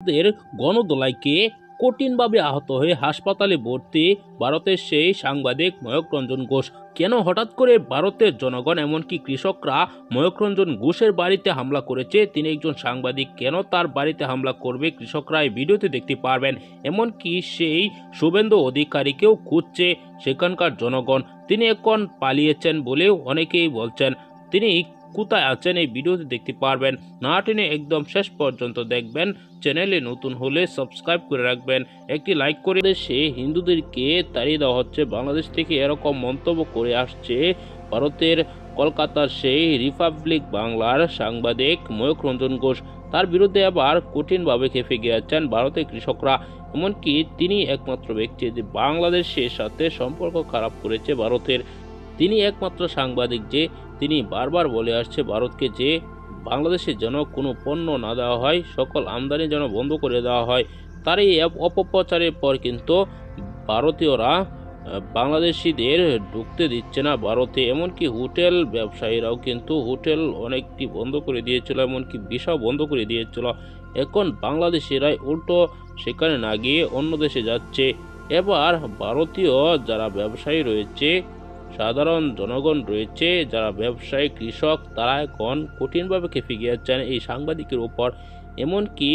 দের গণদোলাইকে কঠিনভাবে আহত হয়ে হাসপাতালে ভর্তি ভারতের সেই সাংবাদিক ময়ূখ রঞ্জন ঘোষ। কেন হঠাৎ করে ভারতের জনগণ এমনকি কৃষকরা ময়ূখ রঞ্জন ঘোষের বাড়িতে হামলা করেছে? তিনি একজন সাংবাদিক, কেন তার বাড়িতে হামলা করবে কৃষকরা এই ভিডিওতে দেখতে পারবেন। এমনকি সেই শুভেন্দু অধিকারীকেও খুঁজছে সেখানকার জনগণ। তিনি এখন পালিয়েছেন বলেও অনেকেই বলছেন। তিনি কোথায় আছেন এই ভিডিওতে দেখতে পারবেন। না টেনে একদম শেষ পর্যন্ত দেখবেন। চ্যানেলে নতুন হলে সাবস্ক্রাইব করে রাখবেন, একটি লাইক করে। দেশে হিন্দুদেরকে তাড়িয়ে দেওয়া হচ্ছে, বাংলাদেশ থেকে এরকম মন্তব্য করে আসছে ভারতের কলকাতার সেই রিপাবলিক বাংলার সাংবাদিক ময়ূখ রঞ্জন ঘোষ। তার বিরুদ্ধে আবার কঠিনভাবে খেপে গিয়েছেন ভারতের কৃষকরা। এমনকি তিনি একমাত্র ব্যক্তি যে বাংলাদেশের সাথে সম্পর্ক খারাপ করেছে ভারতের। তিনি একমাত্র সাংবাদিক যে তিনি বারবার বলে আসছে ভারতকে যে বাংলাদেশে যেন কোনো পণ্য না দেওয়া হয়, সকল আমদানি যেন বন্ধ করে দেওয়া হয়। তার এই অপপ্রচারের পর কিন্তু ভারতীয়রা বাংলাদেশিদের ঢুকতে দিচ্ছে না ভারতে। এমনকি হোটেল ব্যবসায়ীরাও কিন্তু হোটেল অনেকটি বন্ধ করে দিয়েছিল, এমনকি ভিসাও বন্ধ করে দিয়েছিল। এখন বাংলাদেশিরাই উল্টো সেখানে না গিয়ে অন্য দেশে যাচ্ছে। এবার ভারতীয় যারা ব্যবসায়ী রয়েছে, সাধারণ জনগণ রয়েছে, যারা ব্যবসায়ী কৃষক, তারা এখন কঠিনভাবে খেপে গিয়েছেন এই সাংবাদিকের উপর। এমনকি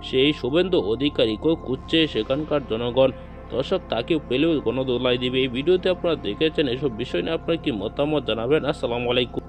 সেই শুভেন্দু অধিকারীকেও খুঁজছে সেখানকার জনগণ। দর্শক, তাকে পেলেও গণদোলাই দিবে। এই ভিডিওতে আপনারা দেখেছেন, এসব বিষয় নিয়ে আপনার কি মতামত জানাবেন। আসসালামু আলাইকুম।